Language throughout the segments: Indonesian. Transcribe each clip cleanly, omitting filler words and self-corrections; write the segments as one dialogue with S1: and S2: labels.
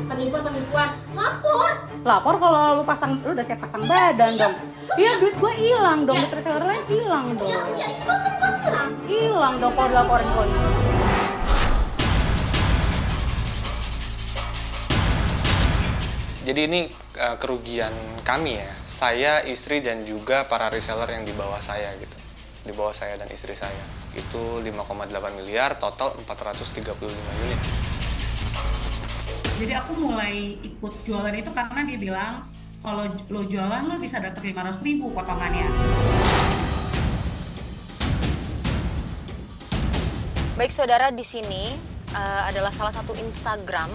S1: penipuan, lapor.
S2: Lapor kalau lu udah siap pasang badan dong. Iya, duit gue hilang dong, duit reseller lain hilang dong.
S1: Ya itu kan gue bilang.
S2: Hilang dong kalau dilaporin polisi.
S3: Jadi ini kerugian kami ya, saya, istri, dan juga para reseller yang di bawah saya gitu. Di bawah saya dan istri saya. Itu 5,8 miliar, total 435 unit.
S4: Jadi aku mulai ikut jualan itu karena dia bilang, kalau lo jualan lo bisa dapat 500.000 potongannya.
S5: Baik saudara, di sini adalah salah satu Instagram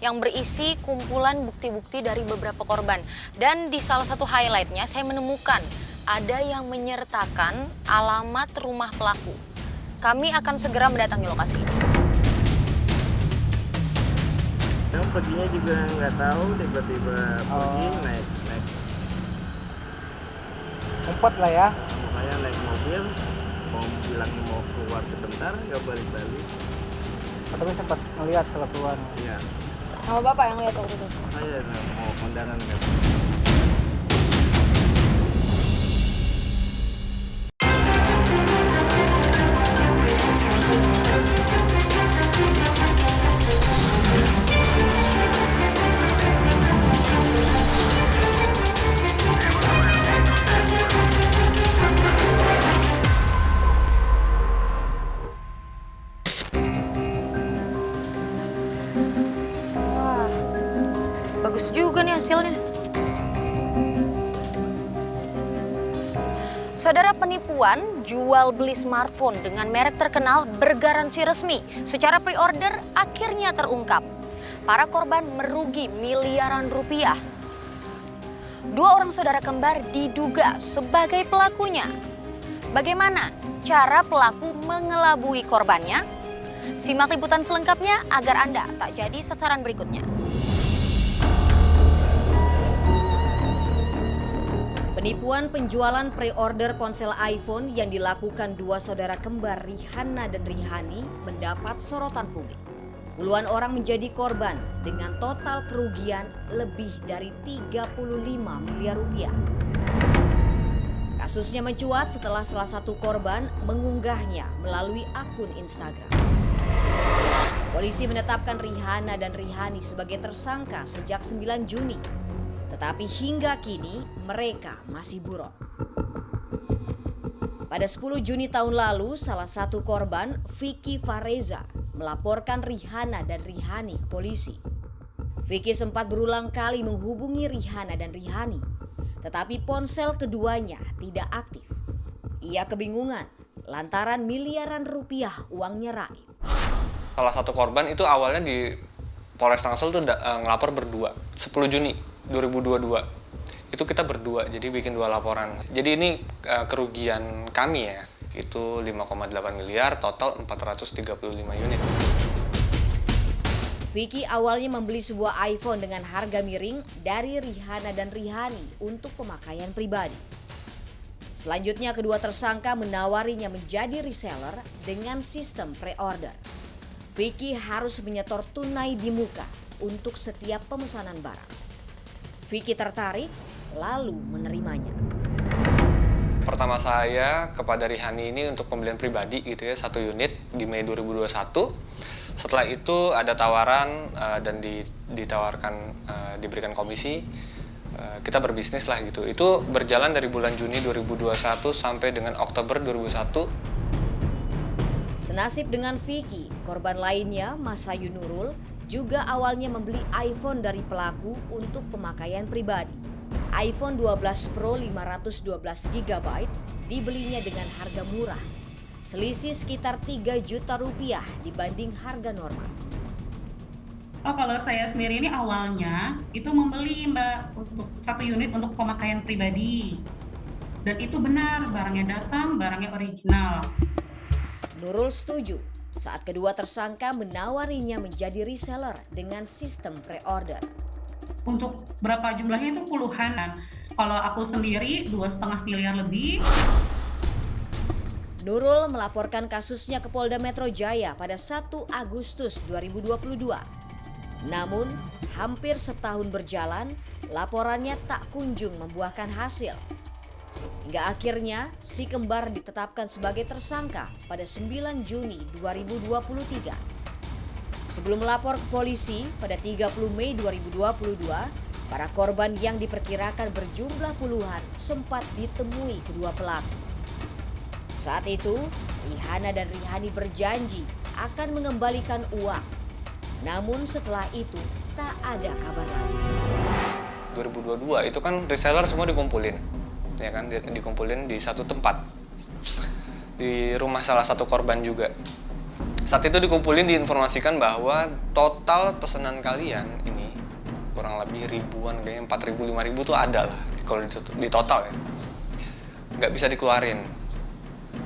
S5: yang berisi kumpulan bukti-bukti dari beberapa korban. Dan di salah satu highlightnya saya menemukan ada yang menyertakan alamat rumah pelaku. Kami akan segera mendatangi lokasi ini.
S6: Yang perginya juga nggak tahu, tiba-tiba pergi naik
S7: Ngumpet lah ya.
S6: makanya naik mobil, mau bilang mau keluar sebentar nggak balik-balik.
S7: Tapi sempat ngelihat kalau keluar.
S6: Ya
S5: Nama bapak yang lihat waktu itu?
S6: saya mau kondangan nggak.
S5: Wah, bagus juga nih hasilnya. Saudara, penipuan jual beli smartphone dengan merek terkenal bergaransi resmi secara pre-order akhirnya terungkap. Para korban merugi miliaran rupiah. Dua orang saudara kembar diduga sebagai pelakunya. Bagaimana cara pelaku mengelabui korbannya? Simak liputan selengkapnya agar Anda tak jadi sasaran berikutnya.
S8: Penipuan penjualan pre-order ponsel iPhone yang dilakukan dua saudara kembar Rihanna dan Rihani mendapat sorotan publik. Puluhan orang menjadi korban dengan total kerugian lebih dari 35 miliar rupiah. Kasusnya mencuat setelah salah satu korban mengunggahnya melalui akun Instagram. Polisi menetapkan Rihanna dan Rihani sebagai tersangka sejak 9 Juni. Tetapi hingga kini mereka masih buron. Pada 10 Juni tahun lalu, salah satu korban, Vicky Fareza, melaporkan Rihanna dan Rihani ke polisi. Vicky sempat berulang kali menghubungi Rihanna dan Rihani, tetapi ponsel keduanya tidak aktif. Ia kebingungan lantaran miliaran rupiah uangnya raib.
S3: Salah satu korban itu awalnya di Polres Tangsel tuh ngelapor berdua, 10 Juni 2022. Itu kita berdua, jadi bikin 2 laporan. Jadi ini kerugian kami ya, itu 5,8 miliar, total 435 unit.
S8: Vicky awalnya membeli sebuah iPhone dengan harga miring dari Rihanna dan Rihani untuk pemakaian pribadi. Selanjutnya kedua tersangka menawarinya menjadi reseller dengan sistem pre-order. Vicky harus menyetor tunai di muka untuk setiap pemesanan barang. Vicky tertarik, lalu menerimanya.
S3: Pertama saya kepada Rihani ini untuk pembelian pribadi gitu ya, 1 unit di Mei 2021. Setelah itu ada tawaran dan ditawarkan diberikan komisi, kita berbisnis lah gitu. Itu berjalan dari bulan Juni 2021 sampai dengan Oktober 2021.
S8: Senasib dengan Vicky, korban lainnya Masayu Nurul juga awalnya membeli iPhone dari pelaku untuk pemakaian pribadi. iPhone 12 Pro 512 GB dibelinya dengan harga murah, selisih sekitar 3 juta rupiah dibanding harga normal.
S4: Oh, kalau saya sendiri ini awalnya itu membeli Mbak untuk 1 unit untuk pemakaian pribadi. Dan itu benar, barangnya datang, barangnya original.
S8: Nurul setuju saat kedua tersangka menawarinya menjadi reseller dengan sistem pre-order.
S4: Untuk berapa jumlahnya itu puluhan. Kalau aku sendiri 2,5 miliar lebih.
S8: Nurul melaporkan kasusnya ke Polda Metro Jaya pada 1 Agustus 2022. Namun, hampir setahun berjalan, laporannya tak kunjung membuahkan hasil. Hingga akhirnya, si kembar ditetapkan sebagai tersangka pada 9 Juni 2023. Sebelum melapor ke polisi pada 30 Mei 2022, para korban yang diperkirakan berjumlah puluhan sempat ditemui kedua pelaku. Saat itu, Rihana dan Rihani berjanji akan mengembalikan uang. Namun setelah itu, tak ada kabar lagi.
S3: 2022 itu kan reseller semua dikumpulin, ya kan, dikumpulin di satu tempat, di rumah salah satu korban juga. Saat itu dikumpulin, diinformasikan bahwa total pesanan kalian ini kurang lebih ribuan, kayaknya 4.000, 5.000 tuh ada lah kalau di total ya, nggak bisa dikeluarin.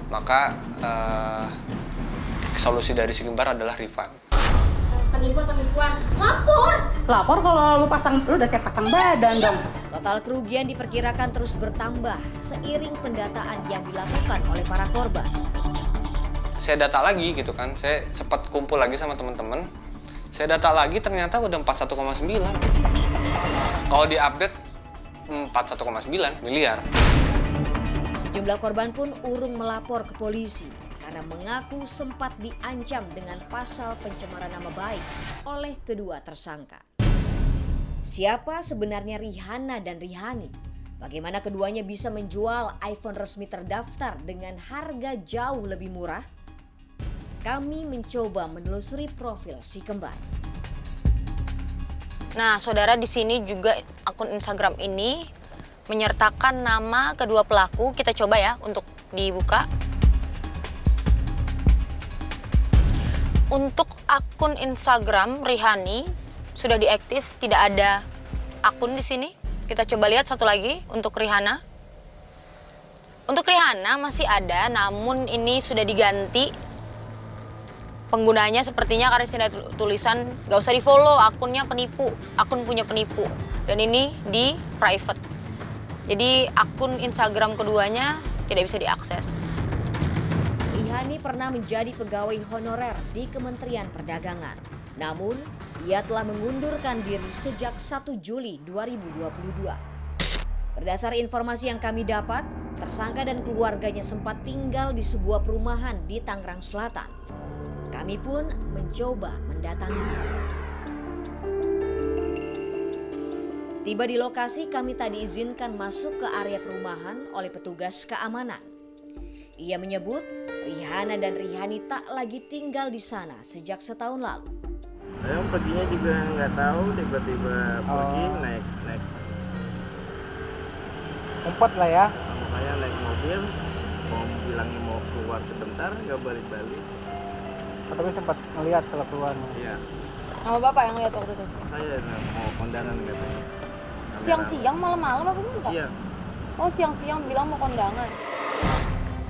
S3: Maka solusi dari si kembar adalah refund.
S1: Penipuan, lapor
S2: Kalau lu udah siap pasang badan dong.
S8: Total kerugian diperkirakan terus bertambah seiring pendataan yang dilakukan oleh para korban.
S3: Saya data lagi gitu kan, saya sempat kumpul lagi sama teman-teman. Saya data lagi ternyata udah 41,9. Kalau diupdate 41,9 miliar.
S8: Sejumlah korban pun urung melapor ke polisi karena mengaku sempat diancam dengan pasal pencemaran nama baik oleh kedua tersangka. Siapa sebenarnya Rihana dan Rihani? Bagaimana keduanya bisa menjual iPhone resmi terdaftar dengan harga jauh lebih murah? Kami mencoba menelusuri profil si kembar.
S5: Nah, saudara, di sini juga akun Instagram ini menyertakan nama kedua pelaku. Kita coba ya untuk dibuka. Untuk akun Instagram Rihani sudah diaktif, tidak ada akun di sini. Kita coba lihat satu lagi untuk Rihana. Untuk Rihana masih ada, namun ini sudah diganti. Penggunanya sepertinya karena tidak tulisan gak usah di follow, akunnya penipu, akun punya penipu. Dan ini di private. Jadi akun Instagram keduanya tidak bisa diakses.
S8: Rihani pernah menjadi pegawai honorer di Kementerian Perdagangan. Namun, ia telah mengundurkan diri sejak 1 Juli 2022. Berdasar informasi yang kami dapat, tersangka dan keluarganya sempat tinggal di sebuah perumahan di Tangerang Selatan. Kami pun mencoba mendatanginya. Tiba di lokasi, kami tak diizinkan masuk ke area perumahan oleh petugas keamanan. Ia menyebut Rihana dan Rihani tak lagi tinggal di sana sejak setahun lalu.
S6: Saya perginya juga nggak tahu, tiba-tiba pergi naik
S7: Empat lah ya.
S6: makanya naik mobil, mau bilangnya mau keluar sebentar, nggak balik-balik.
S7: Tapi sempat ngelihat kalau keluar.
S6: Iya,
S2: Sama bapak yang lihat waktu itu.
S6: saya mau kondangan katanya.
S2: Siang-siang, malam-malam apa gitu?
S6: Iya.
S2: Oh, siang-siang bilang mau kondangan.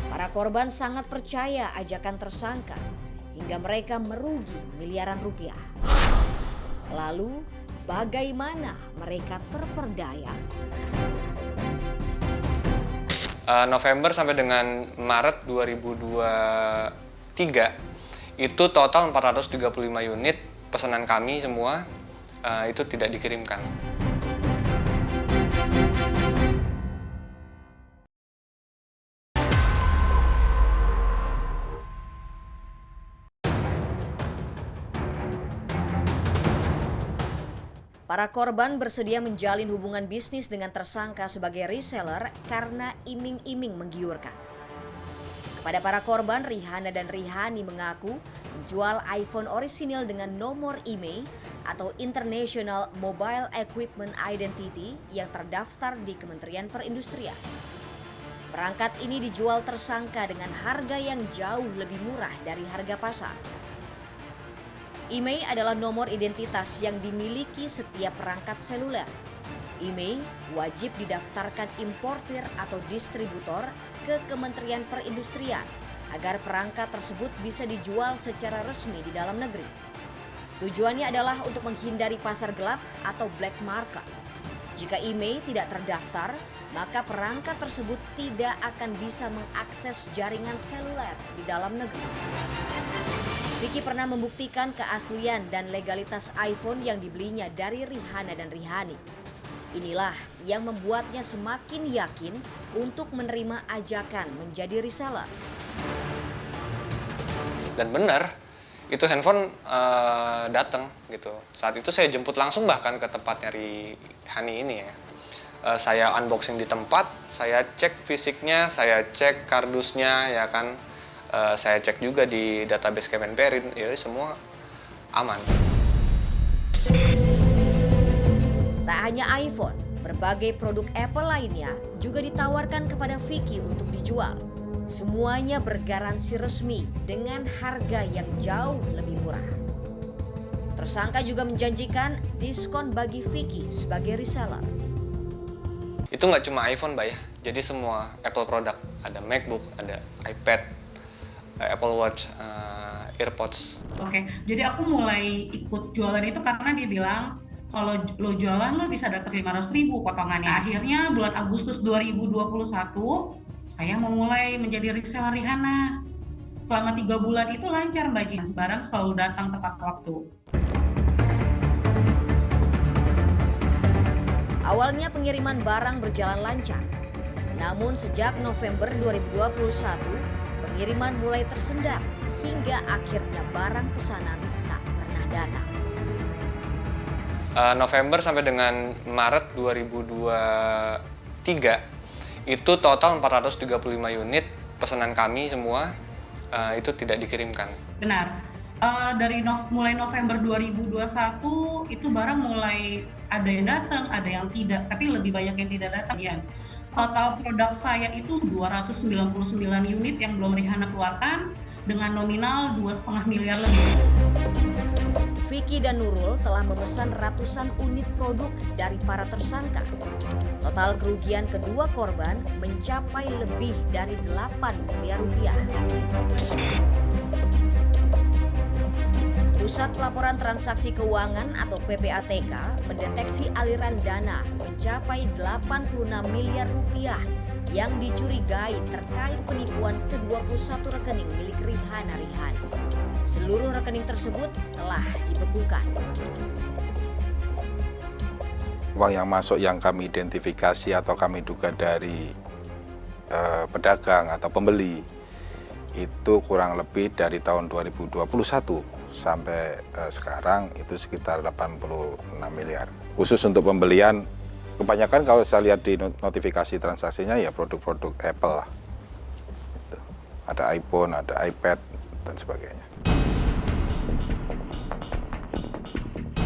S8: Para korban sangat percaya ajakan tersangka hingga mereka merugi miliaran rupiah. Lalu, bagaimana mereka terperdaya?
S3: November sampai dengan Maret 2023 itu total 435 unit pesanan kami semua itu tidak dikirimkan.
S8: Para korban bersedia menjalin hubungan bisnis dengan tersangka sebagai reseller karena iming-iming menggiurkan. Kepada para korban, Rihana dan Rihani mengaku menjual iPhone orisinil dengan nomor IMEI atau International Mobile Equipment Identity yang terdaftar di Kementerian Perindustrian. Perangkat ini dijual tersangka dengan harga yang jauh lebih murah dari harga pasar. IMEI adalah nomor identitas yang dimiliki setiap perangkat seluler. IMEI wajib didaftarkan importir atau distributor ke Kementerian Perindustrian agar perangkat tersebut bisa dijual secara resmi di dalam negeri. Tujuannya adalah untuk menghindari pasar gelap atau black market. Jika IMEI tidak terdaftar, maka perangkat tersebut tidak akan bisa mengakses jaringan seluler di dalam negeri. Vicky pernah membuktikan keaslian dan legalitas iPhone yang dibelinya dari Rihanna dan Rihani. Inilah yang membuatnya semakin yakin untuk menerima ajakan menjadi reseller.
S3: Dan benar, itu handphone datang gitu. Saat itu saya jemput langsung bahkan ke tempatnya Rihani ini ya. Saya unboxing di tempat, saya cek fisiknya, saya cek kardusnya ya kan. Saya cek juga di database Kemenperin, ya semua aman.
S8: Tak hanya iPhone, berbagai produk Apple lainnya juga ditawarkan kepada Vicky untuk dijual. Semuanya bergaransi resmi dengan harga yang jauh lebih murah. Tersangka juga menjanjikan diskon bagi Vicky sebagai reseller.
S3: Itu nggak cuma iPhone, Mbak ya. Jadi semua Apple produk, ada MacBook, ada iPad, Apple Watch, AirPods.
S4: Oke, jadi aku mulai ikut jualan itu karena dia bilang kalau lo jualan lo bisa dapat 500.000 potongannya. Akhirnya bulan Agustus 2021 saya mau mulai menjadi reseller Rihanna. Selama 3 bulan itu lancar Mbak Jin, barang selalu datang tepat waktu.
S8: Awalnya pengiriman barang berjalan lancar. Namun sejak November 2021, pengiriman mulai tersendat hingga akhirnya barang pesanan tak pernah datang.
S3: November sampai dengan Maret 2023 itu total 435 unit pesanan kami semua itu tidak dikirimkan.
S4: Benar. Dari mulai November 2021 itu barang mulai ada yang datang, ada yang tidak, tapi lebih banyak yang tidak datang. Ya. Total produk saya itu 299 unit yang belum Rihanna keluarkan dengan nominal 2,5 miliar lebih.
S8: Vicky dan Nurul telah memesan ratusan unit produk dari para tersangka. Total kerugian kedua korban mencapai lebih dari 8 miliar rupiah. Pusat Pelaporan Transaksi Keuangan atau PPATK mendeteksi aliran dana mencapai 86 miliar rupiah yang dicurigai terkait penipuan ke-21 rekening milik Rihanna Rihani. Seluruh rekening tersebut telah dibekukan.
S9: Uang yang masuk yang kami identifikasi atau kami duga dari pedagang atau pembeli itu kurang lebih dari tahun 2021 sampai sekarang itu sekitar 86 miliar. Khusus untuk pembelian, kebanyakan kalau saya lihat di notifikasi transaksinya ya produk-produk Apple lah. Ada iPhone, ada iPad, dan sebagainya.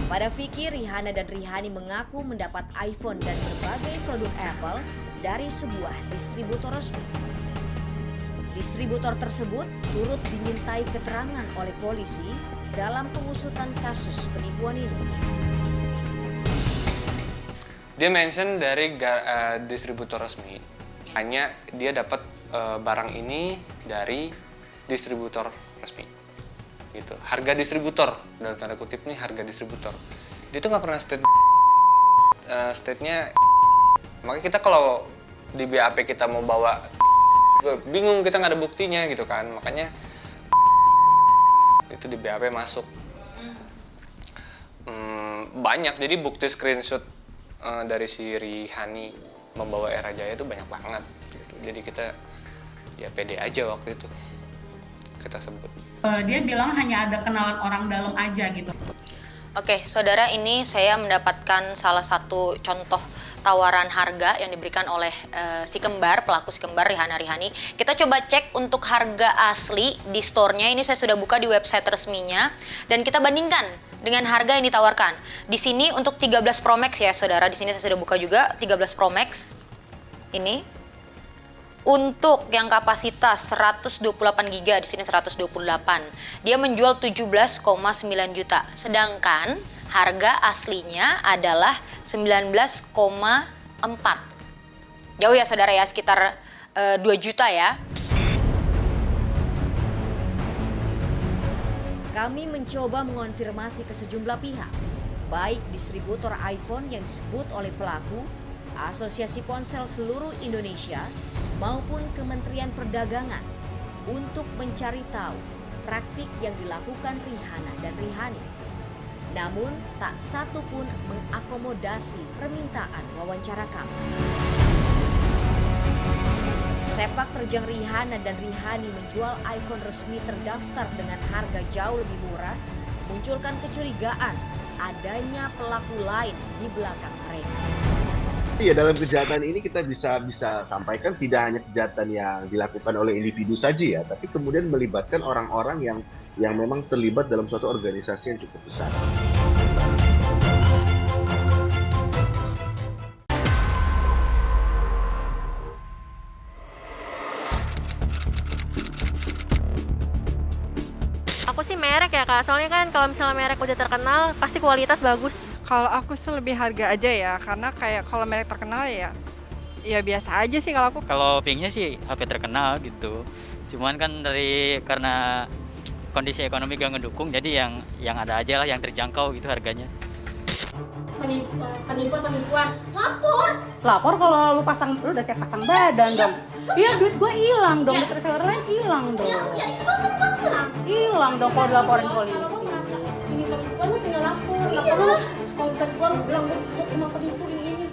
S8: Pada Vicky, Rihanna dan Rihani mengaku mendapat iPhone dan berbagai produk Apple dari sebuah distributor resmi. Distributor tersebut turut dimintai keterangan oleh polisi dalam pengusutan kasus penipuan ini.
S3: Dia mention dari distributor resmi, hanya dia dapat barang ini dari distributor resmi. Gitu. Harga distributor, dalam tanda kutip nih harga distributor. Dia tuh nggak pernah state-nya. Makanya kita kalau di BAP kita mau bawa, bingung, kita nggak ada buktinya gitu kan. Makanya itu di BAP masuk. Banyak, jadi bukti screenshot dari si Rihani membawa Era Jaya itu banyak banget gitu. Jadi kita ya pede aja waktu itu kita sebut.
S4: Dia bilang hanya ada kenalan orang dalam aja gitu.
S5: Oke, saudara, ini saya mendapatkan salah satu contoh tawaran harga yang diberikan oleh si kembar, pelaku si kembar Rihanna Rihani. Kita coba cek untuk harga asli di store-nya. Ini saya sudah buka di website resminya dan kita bandingkan dengan harga yang ditawarkan. Di sini untuk 13 Pro Max ya, saudara. Di sini saya sudah buka juga 13 Pro Max. Ini untuk yang kapasitas 128 GB, di sini 128. Dia menjual 17,9 juta. Sedangkan harga aslinya adalah 19,4. Jauh ya saudara ya, sekitar 2 juta ya.
S8: Kami mencoba mengonfirmasi ke sejumlah pihak, baik distributor iPhone yang disebut oleh pelaku, Asosiasi Ponsel Seluruh Indonesia, maupun Kementerian Perdagangan untuk mencari tahu praktik yang dilakukan Rihana dan Rihani. Namun, tak satu pun mengakomodasi permintaan wawancara kami. Sepak terjang Rihana dan Rihani menjual iPhone resmi terdaftar dengan harga jauh lebih murah memunculkan kecurigaan adanya pelaku lain di belakang mereka.
S10: Ya, dalam kejahatan ini kita bisa sampaikan tidak hanya kejahatan yang dilakukan oleh individu saja ya, tapi kemudian melibatkan orang-orang yang memang terlibat dalam suatu organisasi yang cukup besar.
S1: Aku sih merek ya Kak, soalnya kan kalau misalnya merek udah terkenal pasti kualitas bagus.
S11: Kalau aku sih lebih harga aja ya, karena kayak kalau merek terkenal ya biasa aja sih kalau aku.
S12: Kalau pinknya sih HP terkenal gitu. Cuman kan karena kondisi ekonomi gak ngedukung, jadi yang ada aja lah yang terjangkau gitu harganya.
S1: Penipuan,
S2: Lapor kalau lu udah siap pasang badan dong. Iya, duit gue hilang dong, duit reseller lain hilang dong.
S1: Ya itu kan hilang.
S2: Hilang dong kalau dilaporin polisi.
S1: Kalau lo merasa ini penipuan lu tinggal lapor. Nggak perlu konten gue lu bilang lu cuma penipu ini.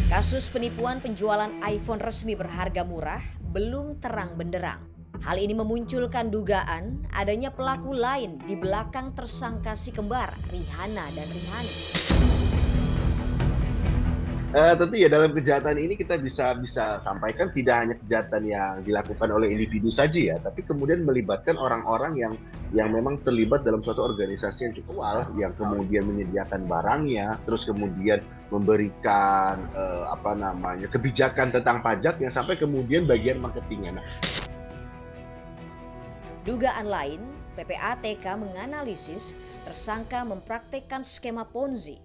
S8: Kasus penipuan penjualan iPhone resmi berharga murah belum terang benderang. Hal ini memunculkan dugaan adanya pelaku lain di belakang tersangka si kembar Rihana dan Rihani.
S10: Tentu ya dalam kejahatan ini kita bisa sampaikan tidak hanya kejahatan yang dilakukan oleh individu saja ya, tapi kemudian melibatkan orang-orang yang memang terlibat dalam suatu organisasi yang cukup awal, yang kemudian menyediakan barangnya, terus kemudian memberikan kebijakan tentang pajak yang sampai kemudian bagian marketingnya.
S8: Dugaan lain, PPATK menganalisis tersangka mempraktikkan skema Ponzi.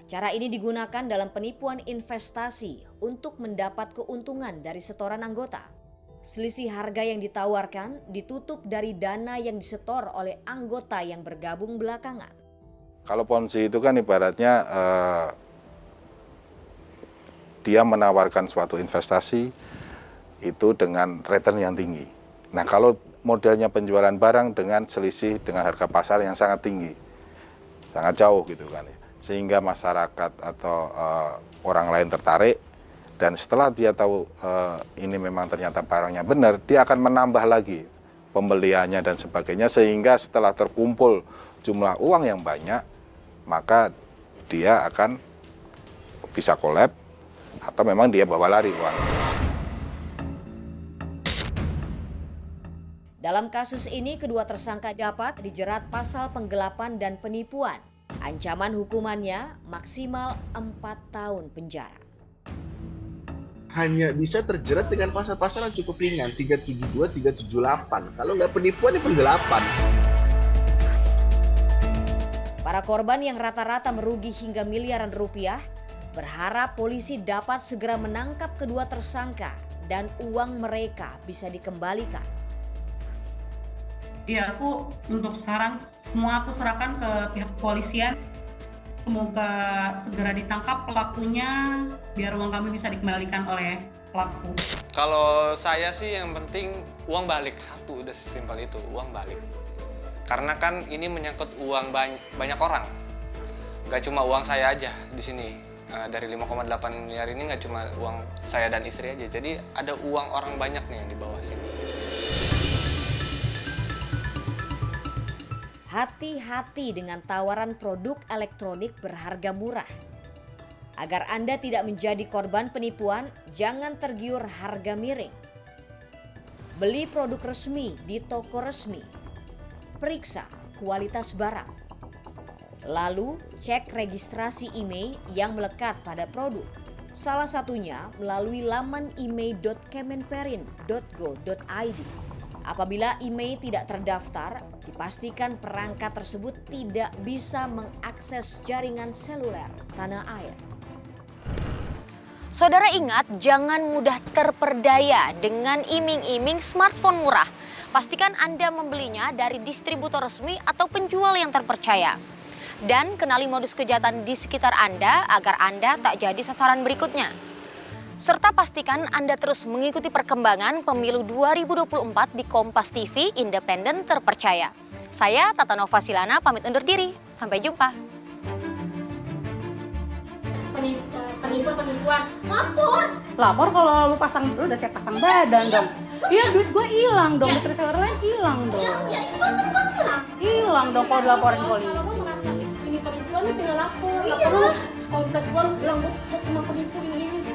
S8: Cara ini digunakan dalam penipuan investasi untuk mendapat keuntungan dari setoran anggota. Selisih harga yang ditawarkan ditutup dari dana yang disetor oleh anggota yang bergabung belakangan.
S9: Kalau Ponzi itu kan ibaratnya dia menawarkan suatu investasi itu dengan return yang tinggi. Nah, kalau modelnya penjualan barang dengan selisih dengan harga pasar yang sangat tinggi, sangat jauh gitu kan ya. Sehingga masyarakat atau orang lain tertarik, dan setelah dia tahu ini memang ternyata barangnya benar, dia akan menambah lagi pembeliannya dan sebagainya, sehingga setelah terkumpul jumlah uang yang banyak, maka dia akan bisa collab atau memang dia bawa lari uang.
S8: Dalam kasus ini, kedua tersangka dapat dijerat pasal penggelapan dan penipuan. Ancaman hukumannya maksimal 4 tahun penjara.
S10: Hanya bisa terjerat dengan pasal-pasal yang cukup ringan, 372, 378. Kalau nggak penipuan, ya penggelapan.
S8: Para korban yang rata-rata merugi hingga miliaran rupiah berharap polisi dapat segera menangkap kedua tersangka dan uang mereka bisa dikembalikan.
S4: Ya, aku untuk sekarang semua aku serahkan ke pihak kepolisian. Semoga segera ditangkap pelakunya biar uang kami bisa dikembalikan oleh pelaku.
S3: Kalau saya sih yang penting uang balik, satu udah sesimpel itu, uang balik. Karena kan ini menyangkut uang banyak orang, nggak cuma uang saya aja di sini. Dari 5,8 miliar ini nggak cuma uang saya dan istri aja, jadi ada uang orang banyak nih yang di bawah sini.
S8: Hati-hati dengan tawaran produk elektronik berharga murah. Agar Anda tidak menjadi korban penipuan, jangan tergiur harga miring. Beli produk resmi di toko resmi. Periksa kualitas barang. Lalu, cek registrasi email yang melekat pada produk. Salah satunya melalui laman email.kemenperin.go.id. Apabila email tidak terdaftar, dipastikan perangkat tersebut tidak bisa mengakses jaringan seluler tanah air.
S5: Saudara ingat, jangan mudah terperdaya dengan iming-iming smartphone murah. Pastikan Anda membelinya dari distributor resmi atau penjual yang terpercaya. Dan kenali modus kejahatan di sekitar Anda agar Anda tak jadi sasaran berikutnya. Serta pastikan Anda terus mengikuti perkembangan pemilu 2024 di Kompas TV, independen terpercaya. Saya Tata Nova Silana pamit undur diri. Sampai jumpa.
S1: Penipuan,
S2: Lapor kalau lu udah siap pasang badan dong. Iya, duit gue hilang dong, duit reseller lain hilang dong.
S1: ya itu kan hilang.
S2: Hilang dong kalau dilaporin polisi.
S1: Kalau gue merasa ini penipuan, tinggal lapor. Nggak perlu kontak gue bilang gue cuma penipu ini.